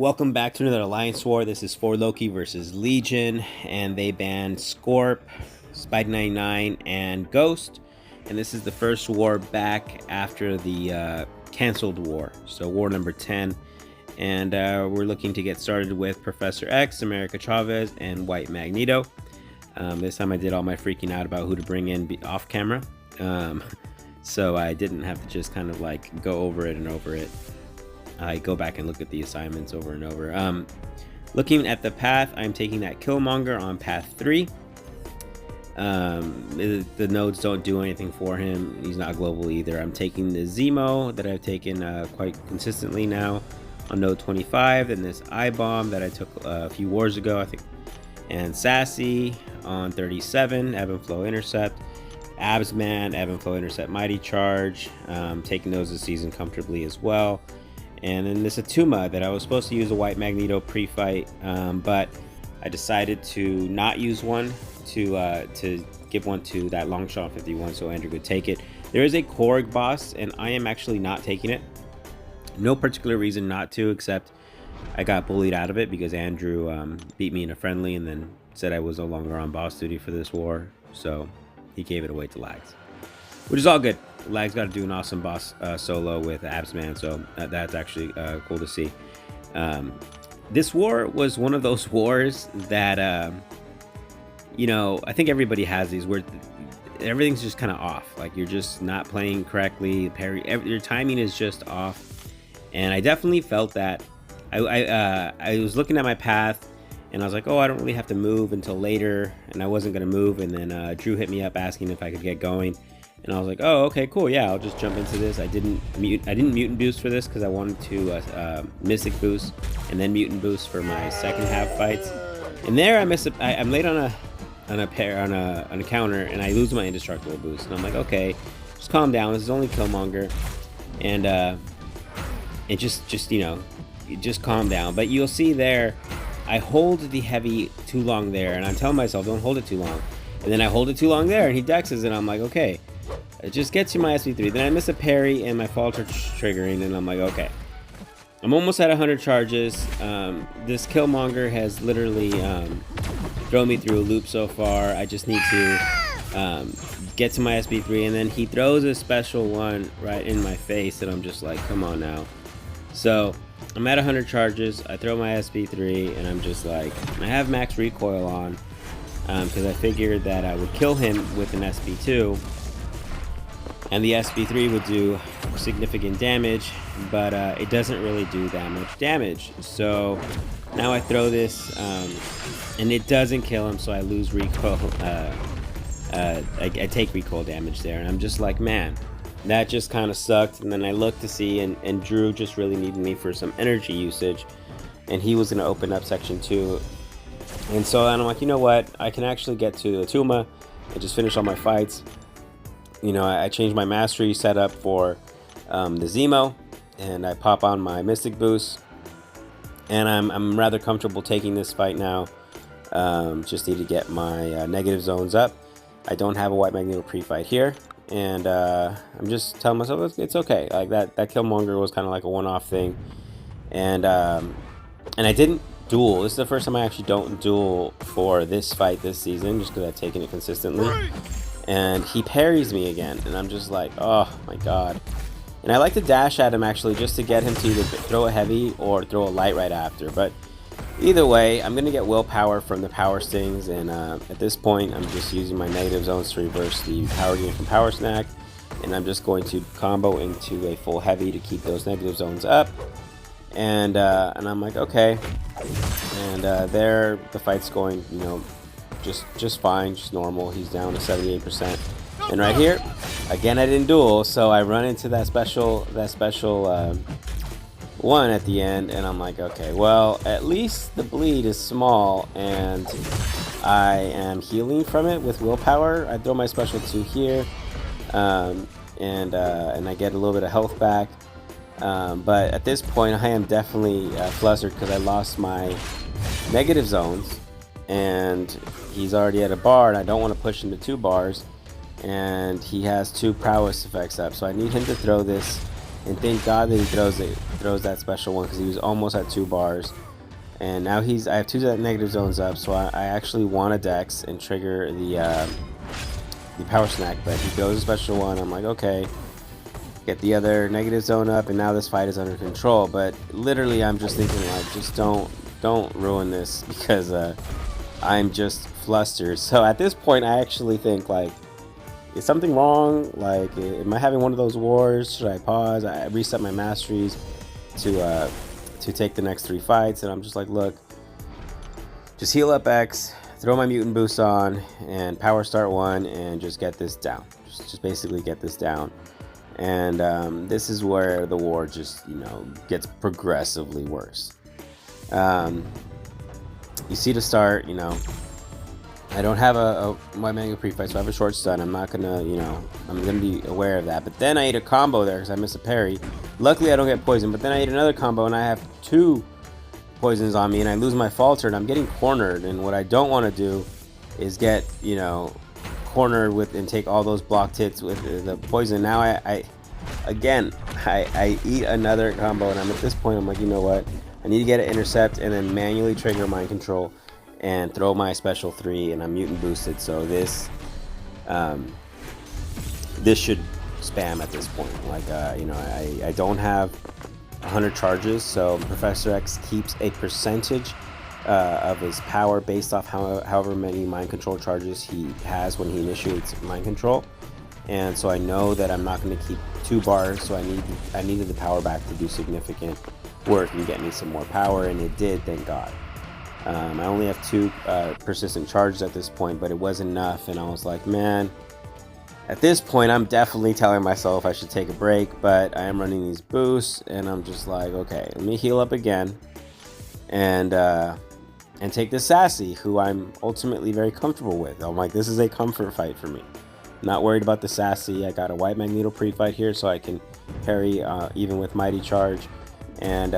Welcome back to another Alliance War. This is for Loki versus Legion, and they banned Scorp, Spike 99, and Ghost. And this is the first war back after the canceled war, so war number 10. And we're looking to get started with Professor X, America Chavez, and White Magneto. This time I did all my freaking out about who to bring in off camera, so I didn't have to just kind of like go over it and over it. I go back and look at the assignments over and over. Looking at the path, I'm taking that Killmonger on path 3. The nodes don't do anything for him. He's not global either. I'm taking the Zemo that I've taken quite consistently now on node 25, and this I-bomb that I took a few wars ago, I think, and Sassy on 37, ebb and flow intercept, Absman, ebb and flow intercept, mighty charge, taking those this season comfortably as well. And then this Tomba that I was supposed to use a White Magneto pre-fight, but I decided to not use one, to give one to that long shot 51 so Andrew could take it. There is a Korg boss, and I am actually not taking it. No particular reason not to, except I got bullied out of it because Andrew beat me in a friendly and then said I was no longer on boss duty for this war, so he gave it away to Lags, which is all good. Lag's got to do an awesome boss solo with Absman, so that's actually cool to see. This war was one of those wars that, you know, I think everybody has these where everything's just kind of off. Like you're just not playing correctly. Your timing is just off, and I definitely felt that. I was looking at my path, and I was like, oh, I don't really have to move until later, and I wasn't gonna move. And then Drew hit me up asking if I could get going. And I was like, oh, okay, cool, yeah, I'll just jump into this. I didn't mutant boost for this because I wanted to mystic boost and then mutant boost for my second half fights. And there I'm late on a counter, and I lose my indestructible boost. And I'm like, okay, just calm down. This is only Killmonger, and just you know, just calm down. But you'll see there, I hold the heavy too long there, and I'm telling myself, don't hold it too long. And then I hold it too long there, and he dexes, and I'm like, okay. It just gets you my SP3. Then I miss a parry and my falter triggering, and I'm like, okay. I'm almost at 100 charges. This Killmonger has literally thrown me through a loop so far. I just need to get to my SP3, and then he throws a special one right in my face, and I'm just like, come on now. So I'm at 100 charges. I throw my SP3, and I'm just like, I have max recoil on because I figured that I would kill him with an SP2. And the SP3 would do significant damage, but it doesn't really do that much damage. So now I throw this, and it doesn't kill him, so I lose recoil. I take recoil damage there, and I'm just like, man, that just kind of sucked. And then I looked to see, and Drew just really needed me for some energy usage, and he was going to open up section 2. And so I'm like, you know what? I can actually get to the Tomba and just finish all my fights. You know, I changed my mastery setup for the Zemo, and I pop on my Mystic Boost, and I'm rather comfortable taking this fight now. Just need to get my negative zones up. I don't have a White Magneto pre-fight here, and I'm just telling myself it's okay. Like that Killmonger was kind of like a one-off thing, and I didn't duel. This is the first time I actually don't duel for this fight this season, just because I've taken it consistently. And he parries me again, and I'm just like, oh my god. And I like to dash at him actually, just to get him to either throw a heavy or throw a light right after. But either way, I'm gonna get willpower from the power stings, and at this point I'm just using my negative zones to reverse the power gain from power snack, and I'm just going to combo into a full heavy to keep those negative zones up. And I'm like, okay. And there the fight's going, you know, just fine, just normal. He's down to 78%. And right here, again, I didn't duel, so I run into that special one at the end, and I'm like, okay, well, at least the bleed is small, and I am healing from it with willpower. I throw my special 2 here, and I get a little bit of health back. But at this point, I am definitely flustered because I lost my negative zones, and he's already at a bar, and I don't want to push him to 2 bars, and he has 2 prowess effects up, so I need him to throw this And thank God that he throws that special one, because he was almost at 2 bars. And now I have 2 negative zones up, so I actually want a dex and trigger the power snack, but he goes a special one. I'm like, okay, get the other negative zone up, and now this fight is under control. But literally, I'm just thinking, like, just don't ruin this, because I'm just flustered. So at this point, I actually think, like, is something wrong? Like, am I having one of those wars? Should I pause? I reset my masteries to take the next 3 fights, and I'm just like, look, just heal up X, throw my mutant boost on, and power start 1, and just get this down. Just basically get this down. And this is where the war just, you know, gets progressively worse. You see to start, you know, I don't have a white mango pre-fight, so I have a short stun. I'm not gonna, you know, I'm gonna be aware of that. But then I ate a combo there because I missed a parry. Luckily, I don't get poisoned. But then I ate another combo, and I have 2 poisons on me, and I lose my falter, and I'm getting cornered. And what I don't want to do is get, you know, cornered with and take all those blocked hits with the poison. Now I eat another combo, and I'm at this point, I'm like, you know what? I need to get an intercept and then manually trigger mind control and throw my special 3, and I'm mutant boosted, so this should spam at this point. Like, you know, I don't have 100 charges, so Professor X keeps a percentage of his power based off however many mind control charges he has when he initiates mind control. And so I know that I'm not going to keep 2 bars, so I needed the power back to do significant work and get me some more power, and it did, thank God. I only have 2 persistent charges at this point, but it was enough, and I was like, man, at this point I'm definitely telling myself I should take a break, but I am running these boosts, and I'm just like, okay, let me heal up again and take the Sassy, who I'm ultimately very comfortable with. I'm like, this is a comfort fight for me. Not worried about the Sassy. I got a white magneto pre-fight here, so I can parry even with mighty charge. And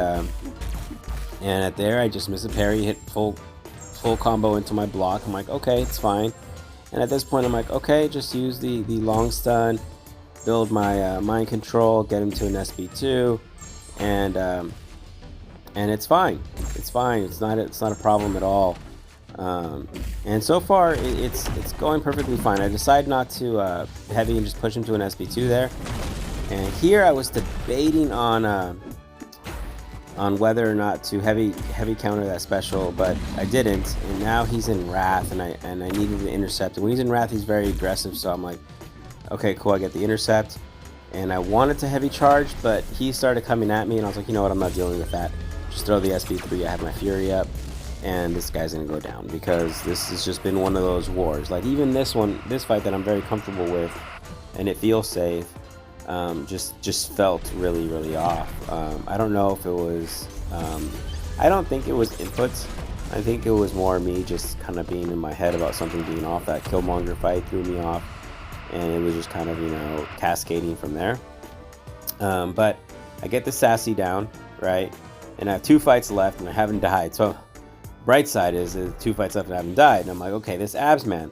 at there, I just miss a parry, hit full combo into my block. I'm like, okay, it's fine. And at this point, I'm like, okay, just use the long stun, build my mind control, get him to an SB2, and it's fine. It's fine. It's not a problem at all. And so far, it's going perfectly fine. I decided not to heavy and just push him to an SB2 there. And here I was debating on whether or not to heavy counter that special, but I didn't. And now he's in Wrath, and I needed to intercept. And when he's in Wrath, he's very aggressive. So I'm like, okay, cool. I get the intercept, and I wanted to heavy charge, but he started coming at me, and I was like, you know what? I'm not dealing with that. Just throw the SB3. I have my Fury up, and this guy's gonna go down, because this has just been one of those wars. Like, even this fight that I'm very comfortable with, and it feels safe. Just felt really off. I don't know if it was I don't think it was inputs. I think it was more me just kind of being in my head about something being off. That Killmonger fight threw me off, and it was just kind of, you know, cascading from there. But I get the Sassy down, right, and I have 2 fights left, and I haven't died. So bright side is 2 fights left and I haven't died, and I'm like, okay, this abs man,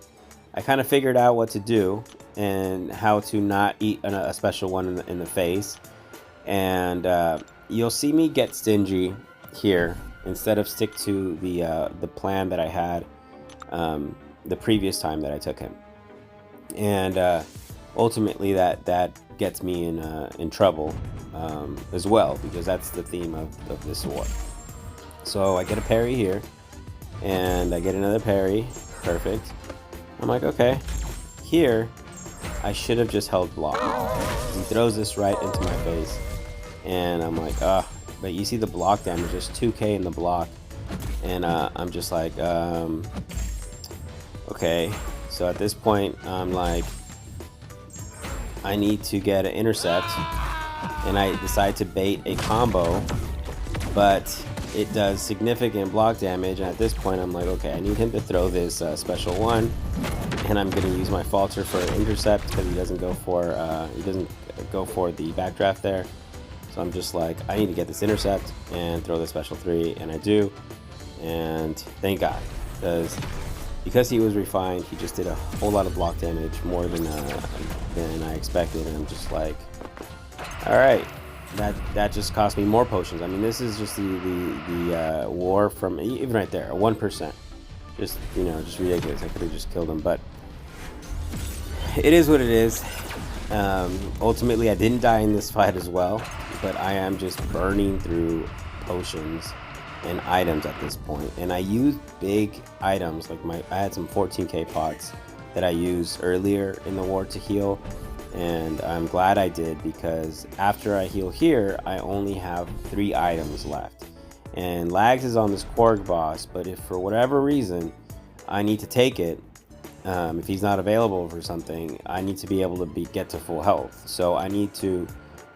I kind of figured out what to do and how to not eat a special one in the face. And you'll see me get stingy here instead of stick to the plan that I had the previous time that I took him. And ultimately that gets me in trouble as well, because that's the theme of this war. So I get a parry here, and I get another parry. Perfect. I'm like, okay, here I should have just held block. He throws this right into my face, and I'm like, but you see the block damage, there's 2k in the block, and I'm just like, okay. So at this point, I'm like, I need to get an intercept, and I decide to bait a combo, but it does significant block damage. And at this point, I'm like, okay, I need him to throw this special one, and I'm going to use my falter for intercept, because he doesn't go for the backdraft there. So I'm just like, I need to get this intercept and throw the special 3, and I do. And thank God, because he was refined, he just did a whole lot of block damage, more than I expected. And I'm just like, all right, that just cost me more potions. I mean, this is just the war from even right there, 1%. Just, you know, just ridiculous. I could have just killed him, but it is what it is. Ultimately, I didn't die in this fight as well, but I am just burning through potions and items at this point. And I used big items, like I had some 14k pots that I used earlier in the war to heal, and I'm glad I did, because after I heal here, I only have 3 items left. And Lags is on this Korg boss, but if for whatever reason I need to take it, if he's not available for something, I need to be able to get to full health. So I need to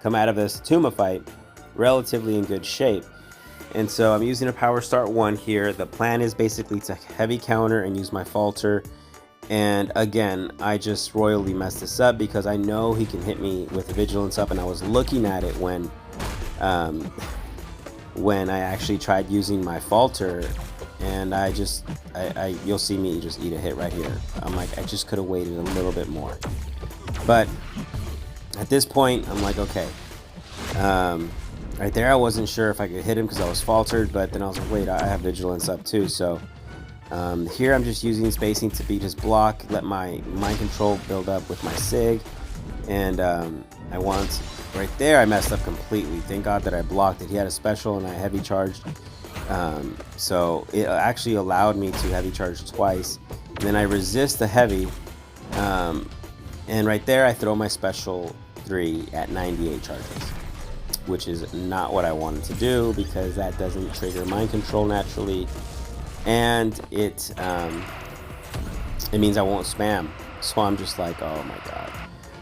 come out of this Tomba fight relatively in good shape. And so I'm using a power start 1 here. The plan is basically to heavy counter and use my falter. And again, I just royally messed this up because I know he can hit me with the vigilance up, and I was looking at it when I actually tried using my falter, and you'll see me just eat a hit right here. I'm like, I just could have waited a little bit more. But at this point, I'm like, okay. Right there, I wasn't sure if I could hit him because I was faltered, but then I was like, wait, I have vigilance up too. So here I'm just using spacing to beat his block, let my mind control build up with my sig, and I want, right there I messed up completely. Thank God that I blocked it. He had a special and I heavy charged, so it actually allowed me to heavy charge twice. And then I resist the heavy, and right there I throw my special 3 at 98 charges, which is not what I wanted to do, because that doesn't trigger mind control naturally, and it means I won't spam. So I'm just like, oh my god.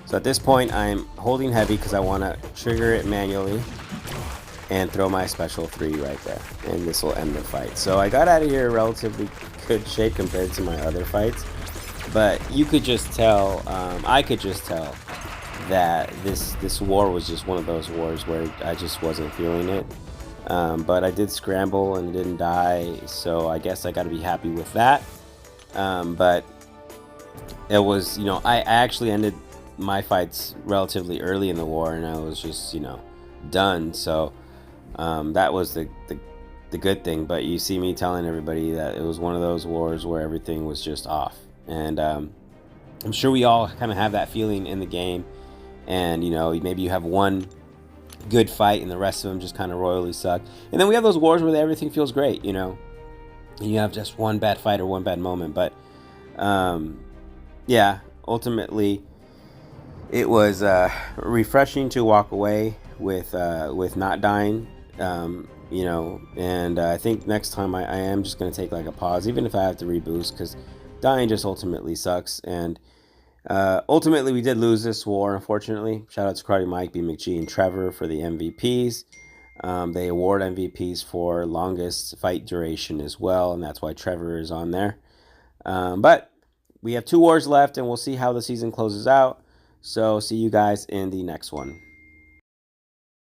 So at this point I'm holding heavy because I want to trigger it manually and throw my special 3 right there, and this will end the fight. So I got out of here relatively good shape compared to my other fights, but you could just tell, I could just tell that this war was just one of those wars where I just wasn't feeling it. But I did scramble and didn't die, so I guess I got to be happy with that. But it was, you know, I actually ended my fights relatively early in the war, and I was just, you know, done. So that was the good thing. But you see me telling everybody that it was one of those wars where everything was just off, and I'm sure we all kind of have that feeling in the game. And, you know, maybe you have one good fight and the rest of them just kind of royally suck. And then we have those wars where everything feels great, you know, and you have just one bad fight or one bad moment. But yeah, ultimately it was refreshing to walk away with not dying, you know. And I think next time I am just going to take like a pause, even if I have to reboost, because dying just ultimately sucks. And ultimately we did lose this war, unfortunately. Shout out to Karate Mike, B McGee, and Trevor for the MVPs. They award MVPs for longest fight duration as well, and that's why Trevor is on there. But we have 2 wars left, and we'll see how the season closes out. So see you guys in the next one.